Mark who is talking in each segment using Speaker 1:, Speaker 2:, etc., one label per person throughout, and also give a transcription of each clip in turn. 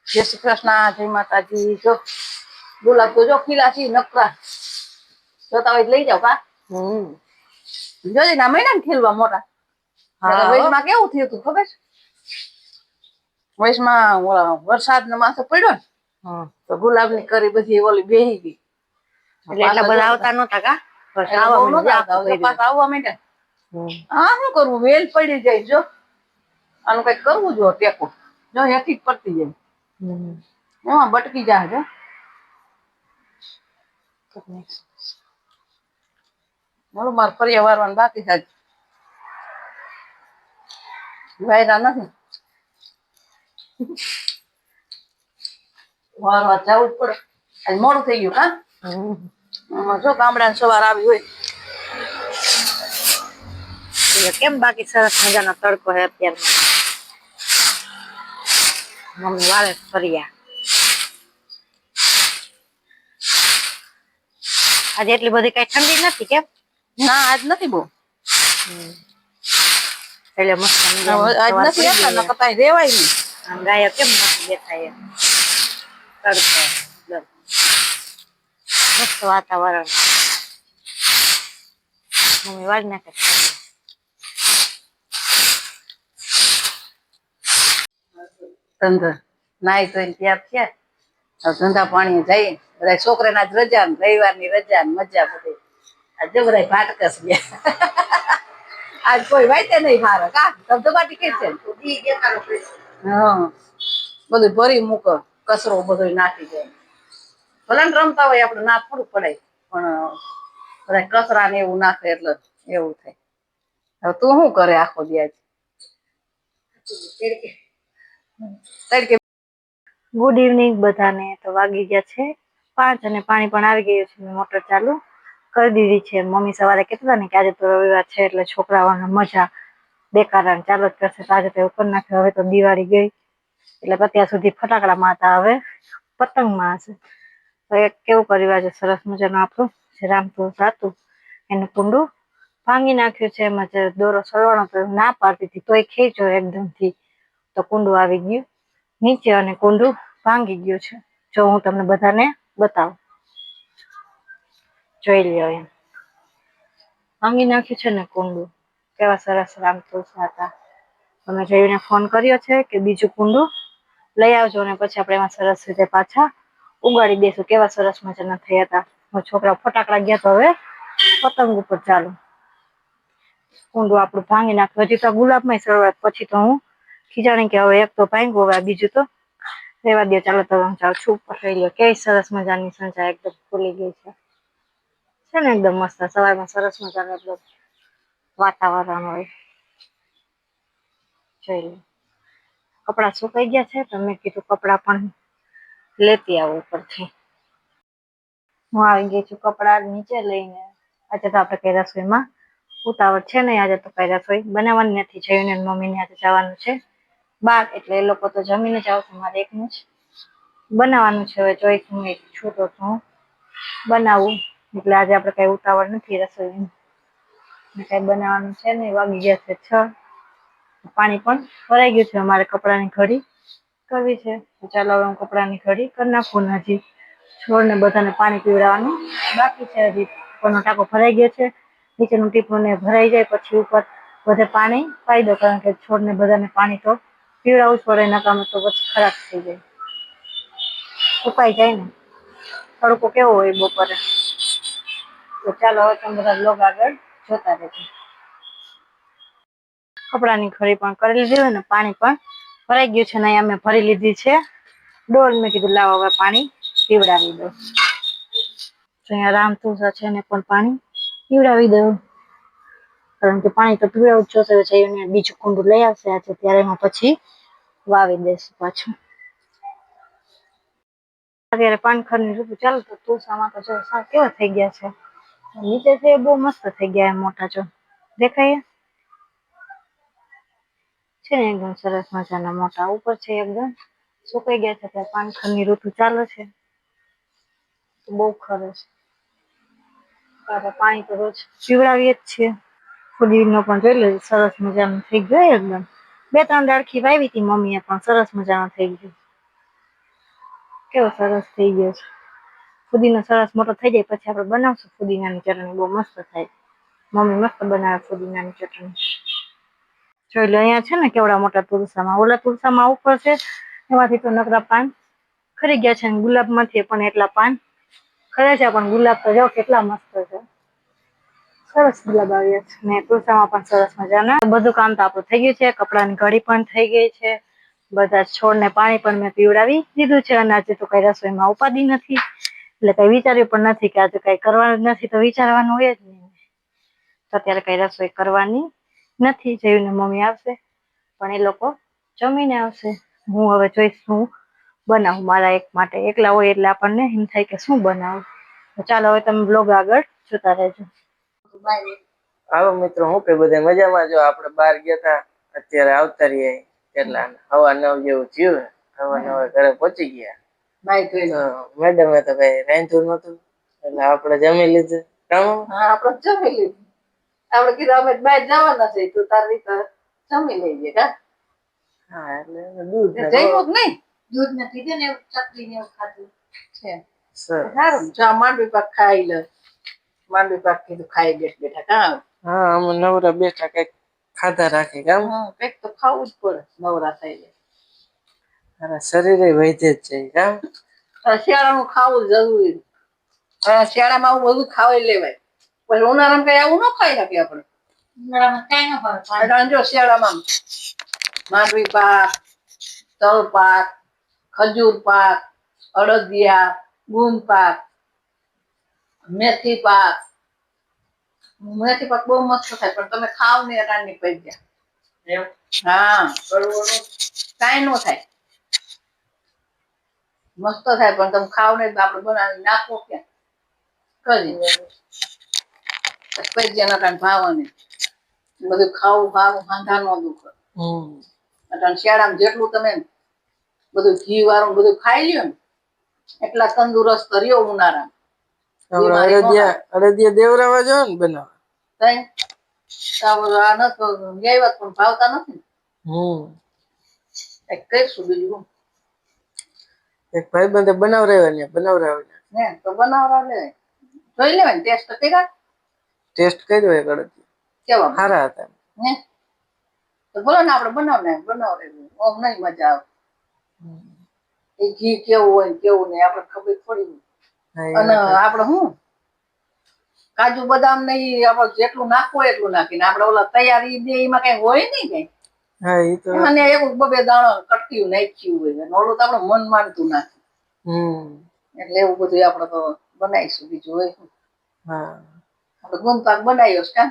Speaker 1: જય શ્રી કૃષ્ણ, જય માતાજી. જો ગુલાબ તો જો ખીલા છે નકરા, જોતા હોય લઈ જાવ કા. જોજે ના મહિના ને ખીલવા મોટા. વૈશમાં કેવું થયું તું ખબર? વૈશમાં વરસાદ નો માથો પડ્યો ને તો ગુલાબ ની કરી બધી ઓલી બેહી ગઈ.
Speaker 2: એટલા બધા આવતા નતા કા?
Speaker 1: આવવા માંડ્યા. હા શું કરવું, વેલ પડી જાય. જો આનું કઈક કરવું જો ટેકો, જો હેઠી પડતી જાય. એમાં બટકી જાય છે. મારું માર ફરિયા વારવાનું બાકી છે. વાયરા નથી. વારવા જવું જ પડે. આજ મોડું થઈ ગયું કા? જો ગામડા ની સવાર આવી હોય.
Speaker 2: કેમ બાકી સરસ મજાનો તડકો હે અત્યારે. મમ્મી વાળે ફર્યા. આજે એટલી બધી કઈ ઠંડી નથી કેમ?
Speaker 1: ના આજ નથી બહુ.
Speaker 2: એટલે મસ્ત
Speaker 1: આજ નથી હતા ને કઈ રેવાય નહીં.
Speaker 2: ગાયો કેમ મસ્ત દેખાય તડકો. મસ્ત વાતાવરણ. મમ્મી વાળી નાખે.
Speaker 1: ધંધો નાઈ ધોઈને તૈયાર થયા. ધંધા પાણી જઈ બધા છોકરા ના જ રજા ને રવિવાર ની રજા ને મજા બધી. આજે બધા ભાટકસ ગયા. આજ કોઈ વાયતે નહી મારે કા ધબધબાટી કે છે. હા બધું ભરી મૂકો કચરો બધો નાખી દે. ભલે ને રમતા હોય આપડે ના થોડું પડાય પણ બધા કચરા ને એવું નાખે એટલે એવું થાય. હવે તું શું કરે આખો દી?
Speaker 2: ગુડ ઇવનિંગ બધાને. તો વાગી ગયા છે 5 અને પાણી પણ આવી ગયું છે. મોટર ચાલુ કરી દીધી છે. મમ્મી સવારે કહેતા હતા ને કે આજે તો રવિવાર છે એટલે છોકરાઓને મજા દેખાડા ચાલુ જ કરશે. આજે તો એવું કરી નાખ્યું. હવે તો દિવાળી ગઈ એટલે અત્યાર સુધી ફટાકડા મારતા હવે પતંગ મારશે. કેવું કર્યું આજે સરસ મજાનું આપણું રામતુલસી હતું એનું કુંડું ભાંગી નાખ્યું છે. એમાં જે દોરો સરવાનો તો ના પાડતી હતી તોય ખેંચો એકદમ થી તો કુંડું આવી ગયું નીચે અને કુંડું ભાંગી ગયું છે. જો હું તમને બધાને બતાવું. જોઈ લ્યો એમ ભાંગી નાખ્યું છે ને કુંડું. કેવા સરસ રામતુલસી હતા. તમે જઈને ફોન કર્યો છે કે બીજું કુંડું લઈ આવજો અને પછી આપણે એમાં સરસ રીતે પાછા ઉગાડી દેસું. કેવા સરસ મજાના થયા હતા. છોકરા ફટાકડા ગયા તો હવે પતંગ ઉપર ચાલુ. કુંડું આપણું ભાંગી નાખ્યું. હજી તો ગુલાબમાં શરૂઆત પછી તો હું ખીજાણી કે હવે એક તો ભાંગ્યું હવે બીજું તો રેવા દો. ચાલો તો હું જાઉં છું ઉપર. લઈ લો કેવી સરસ મજાની સંજા એકદમ ખુલી ગઈ છે. છે ને એકદમ મસ્ત સવારમાં સરસ મજાનું એકદમ વાતાવરણ હોય. જોઈ કપડા સુકાઈ ગયા છે તો મેં કીધું કપડા પણ લેતી આવું ઉપરથી. હું આવી ગઈ છું કપડા નીચે લઈને. આજે તો આપણે કઈ રસોઈમાં ઉતાવળ છે નહી. આજે તો કઈ રસોઈ બનાવવાની નથી. જઈને મમ્મી ને આજે જવાનું છે બાર એટલે એ લોકો તો જમીને જ આવશે. મારે એકનું જ બનાવાનું છે. હવે જોઈ હું છૂટો છું બનાવું એટલે આજે આપડે કઈ ઉતાવળ નથી રસોઈની. કઈ બનાવાનું છે નઈ. વાગી ગયા છે 6. પાણી પણ ભરાઈ ગયું છે. અમારે કપડા ની ઘડી કરવી છે. ચાલો હવે હું કપડા ની ઘડી કરી નાખું. હજી છોડ ને બધાને પાણી પીવડાવવાનું બાકી છે. હજી ઉપરનો ટાંકો ભરાઈ ગયો છે. નીચેનું ટીપું ને ભરાઈ જાય પછી ઉપર બધે પાણી પાઈ દો. કારણ કે છોડને બધાને પાણી તો પીવડાવું જ પડે. નકામું તો પછી ખરાબ થઈ જાય. સુકાઈ જાય ને તડકો કેવો હોય બપોરે. તો ચાલો હવે તમે બધા બ્લોગ આગળ જોતા રહેજો. કપડા ની ઘડી પણ કરી લીધી હોય ને પાણી પણ ભરાઈ ગયું છે. ને અમે ભરી લીધી છે ડોલ. મેં કીધું લાવો હવે પાણી પીવડાવી દો. અહીંયા રામતુલસી છે એને પણ પાણી પીવડાવી દો. કારણ કે પાણી તો પીવડાવું જ જોશે. જઈને બીજું કુંડું લઈ આવશે આજે ત્યારે એમાં પછી વાવી દેશું પાછું. અત્યારે પાનખર ની ઋતુ ચાલુ તો તુલસામાં તો જો સાવ કેવા થઈ ગયા છે. નીચે છે બહુ મસ્ત થઈ ગયા મોટા જો દેખાય છે ને એકદમ સરસ મજાના મોટા. ઉપર છે એકદમ સુકાઈ ગયા છે. ત્યાં પાનખર ની ઋતુ ચાલે છે. બહુ સરસ. પાણી તો રોજ પીવડાવીએ જ છીએ. ફુદીનો પણ જોઈ લે સરસ મજાનું થઈ ગયું એકદમ. 2-3 ડાળખી વાવી હતી મમ્મી એ પણ સરસ મજાનું થઈ ગયું. કેવો સરસ થઈ ગયો છે. ફુદીનો સરસ મોટો થઈ જાય પછી આપણે બનાવશું ફુદીનાની ચટણી. બહુ મસ્ત થાય. મમ્મી મસ્ત બનાવે ફુદીનાની ચટણી. જોઈ લો અહીંયા છે ને કેવડા મોટા તુલસામાં. ઓલા તુલસામાં ઉપર છે એમાંથી તો નકરા પાન ખરી ગયા છે. ગુલાબમાંથી પણ એટલા પાન ખરે છે. પણ ગુલાબ તો જો કેટલા મસ્ત છે. સરસ ગુલાબ આવ્યા છે. ને તુલસામાં પણ સરસ મજાના. બધું કામ તો આપણું થઈ ગયું છે. કપડાની ઘડી પણ થઈ ગઈ છે. બધા છોડને પાણી પણ મેં પીવડાવી દીધું છે. અને આજે તો કઈ રસોઈમાં ઉપાધિ નથી. એટલે કઈ વિચાર્યું પણ નથી કે આજે કઈ કરવાનું જ નથી તો વિચારવાનું હોય જ નહીં. તો અત્યારે કઈ રસોઈ કરવાની નથી. જઈને મમ્મી આવશે પણ એ લોકો જમીને આવશે. હું હવે જોઈશ શું બનાવું મારા એક માટે. એકલા હોય એટલે આપણને એમ થાય કે શું બનાવું. તો ચાલો હવે તમે બ્લોગ આગળ જોતા રહેજો.
Speaker 3: હાલો મિત્રો, હું કે બધા મજામાં? જો આપણે બહાર ગયા હતા, અત્યારે આવતા રહીએ કેટલા 9:30 જેવું થયું. 9:30 ઘરે પહોંચી ગયા. મેડમે તો કઈ રાંધ્યું નતું એટલે આપણે જમી લીધું.
Speaker 1: હા, આપણે જમી લીધું. આપણે કીધું અમે બહાર જવાના છે તો તારી જમી લઈએ કા.
Speaker 3: હા, એટલે દૂધ
Speaker 1: જઈમુક નહીં, દૂધ ને પીધે ને એવું ચટણી ને એવું ખાધું છે. સારું, જા માંડવી પાક ખાઈ લે. માંડવી પાક કીધું ખાઈ બેઠા કા.
Speaker 3: હા, અમે નવરા બેઠા કઈક ખાધા રાખી કામ.
Speaker 1: કઈક તો ખાવું જ પડે નવરા થઈને.
Speaker 3: શરીરે વૈધે જ છે કામ.
Speaker 1: શિયાળાનું ખાવું જરૂરી. શિયાળામાં આવું બધું ખાવાય લેવાય. પછી ઉનાળામાં કઈ આવું ન ખાઈ શકીએ આપણે. ઉનાળામાં કઈ ન ખાવાય. જો શિયાળામાં માંડવી પાક, તલ પાક, ખજૂર પાક, અડદિયા, ગુંદ પાક, મેથી પાક. મેથી પાક બહુ મસ્ત થાય પણ તમે ખાવ ને અટાણની પડી ગયા. હા, કાંઈ ન થાય. મસ્ત થાય પણ તમે ખાવ ને આપણે બનાવી નાખો ક્યાં કરી જેના કારણે ભાવને બધું ખાવું વાંધા નો દુખે. શિયાળામાં જેટલું તમે બધું ઘી વાળું બધું ખાઈ લ્યો ને એટલા તંદુરસ્ત રહ્યો ઉનાળામાં.
Speaker 3: અડદિયા દેવરાવા જો ને બનાવવા
Speaker 1: પણ ભાવતા નથી. કઈશું બીજું
Speaker 3: એક ભાઈ બંધ બનાવરાવે
Speaker 1: ને તો બનાવરાવે જોઈ લેવાય ટેસ્ટ કર્યા.
Speaker 3: ટેસ્ટ કર્યો એક અડદિયા
Speaker 1: કેવા
Speaker 3: સારા હતા
Speaker 1: ને. તો બોલો ને આપણે બનાવરાવે ઓમ નહીં મજા આવે. એ ઘી કેવું હોય કેવું નહીં આપણે ખબર થોડી. અને આપણે શું કાજુ બદામ ને આપણે જેટલું નાખવું હોય એટલું નાખીને આપણે ઓલા તૈયારી દે એમાં કઈ હોય નહીં કઈ.
Speaker 3: હા, એ તો
Speaker 1: મને એવું બબે દાણો કટક્યું નાખ્યું હોય ને ઓલું તો આપણે મન માનતું નાખે. એટલે એવું બધું આપણે તો બનાવીશું બીજું હોય.
Speaker 3: હા,
Speaker 1: આપણે ગુંદ પાક બનાવ્યો છે કા.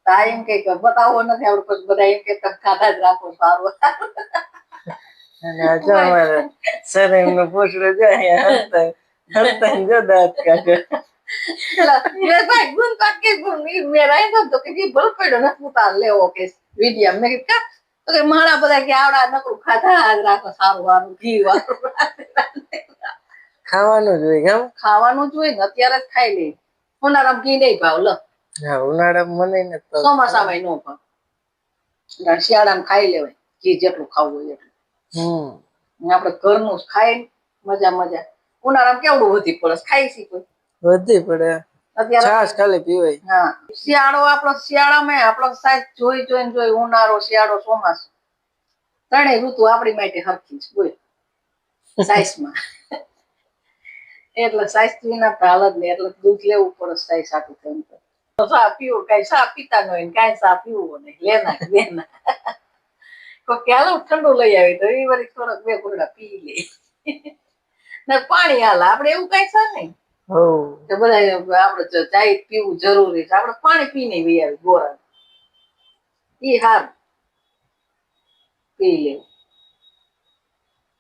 Speaker 1: આ એમ કે બતાવવો નથી આપણે પછી બધા એમ કે તમે ખાધા જ રાખો સારું.
Speaker 3: અને અમારે સર એમનો પૂછડો જાય હરતા જો દાંત કાઢે.
Speaker 1: ભાઈ ગુંદ પાક કે મેં રાખ્યો તો કે બળ પડ્યો ને ઉતાર લેવો કે વિડીયા મેં કીધું તો કે મારા બધા કે આવડા નકરું ખાધા જ રાખો સારું વાળું ઘી વાળું.
Speaker 3: ખાવાનું જ હોય કેમ.
Speaker 1: ખાવાનું જ હોય ને અત્યારે જ ખાઈ લે. ઉનાળામાં ઘી નહીં ભાવ લો.
Speaker 3: હા, ઉનાળામાં મને નથી.
Speaker 1: ચોમાસામાં નો ભાવ. શિયાળામાં ખાઈ લેવાય ઘી જેટલું ખાવું હોય એટલું. આપણે ઘરનું ખાઈ મજા. ઉનાળામાં કેવડું વધી પડે ખાઈ શીખું
Speaker 3: વધી પડે છાશ ખાલી પીવાય.
Speaker 1: હા, શિયાળો આપણો શિયાળામાં આપણો સાઈઝ જોઈ ઉનાળો શિયાળો ચોમાસું ત્રણેય ઋતુ આપણી માટે હરખી છે બોલ સાઈઝમાં. એટલે સાઈઝ વિના હાલ જ નહીં એટલે દૂધ લેવું પડે સાઈઝ આટલું થઈને. સા પીવું કઈ સા પીતા ન હોય કઈ સા પીવું નહીં લેના. કોઈ હાલો ઠંડુ લઈ આવી તો એ વળી થોડાક 2 ઘૂંટડા પી લે. ને પાણી હાલ આપણે એવું કઈ છે નહીં. તો બધા આપણે ચાય પીવું જરૂરી છે. આપણે પાણી પીને વી આવી ગોરા ઈ હાર પી લે.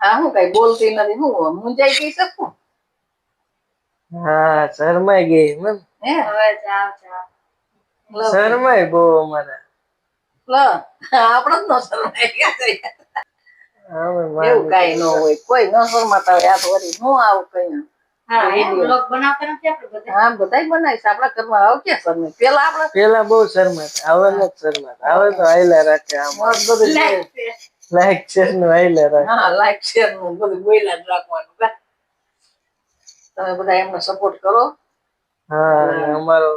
Speaker 1: હા, હું કઈ બોલતી નથી હું મુંજાઈ ગઈ શકું.
Speaker 3: હા, શરમાઈ ગઈ
Speaker 1: હે હવે જાવ
Speaker 3: શરમાઈ બહુ અમારે.
Speaker 1: આપણે જ નો શરમાઈ ગયા. એવું કઈ ન હોય કોઈ ન શરમાતા હોય. આ તો વળી હું આવું કઈ હા બધા બનાવીશ આપણા ઘરમાં આવ ક્યાં શરમે.
Speaker 3: પેલા બહુ શરમાતા હવે નથી શરમાતા. હવે તો હાઈલા રાખે આમ લાઈક શેર નું હાઈલા રાખે.
Speaker 1: હા, લાઈક શેર નું બધું બોલ્યા જ રાખવાનું. તમે બધા એમને સપોર્ટ કરો.
Speaker 3: હા અને અમારો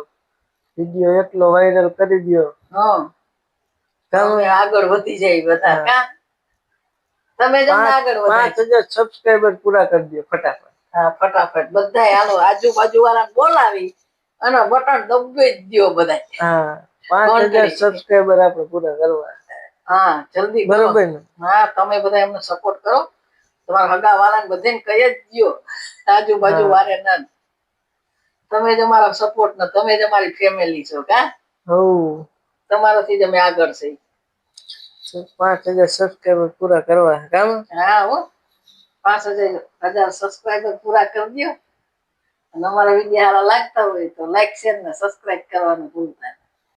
Speaker 3: વિડીયો એટલો વાયરલ કરી દો.
Speaker 1: હા તમે આગળ વધી જાય બધા કા તમે જ અમને આગળ વધાય
Speaker 3: 5000 સબસ્ક્રાઇબર પૂરા કરી દો ફટાફટ.
Speaker 1: હા ફટાફટ બધાય હાલો આજુબાજુ વાળા બોલાવી અને બટન દબાવી જ દ્યો બધાય.
Speaker 3: હા 5000 સબસ્ક્રાઇબર આપણે પૂરા કરવા.
Speaker 1: હા જલ્દી કરો.
Speaker 3: બરોબર ને?
Speaker 1: હા તમે બધા એમને સપોર્ટ કરો. તમારા હગા વાળાને બધાને કહી જ દ્યો આજુબાજુ વાળે ના. તમે જ અમારા સપોર્ટ ને તમે જ અમારી ફેમિલી છો કા.
Speaker 3: હવ
Speaker 1: તમારાથી જ અમે આગળ છે.
Speaker 3: 5000 સબસ્ક્રાઇબર પૂરા કરવા કામ.
Speaker 1: હા હો 5000 સબસ્ક્રાઇબર પૂરા કરી દો અને અમારા વિડીયો હારા લાગતા હોય તો લાઈક શેર ને સબસ્ક્રાઇબ કરવાનું ભૂલતા નહીં.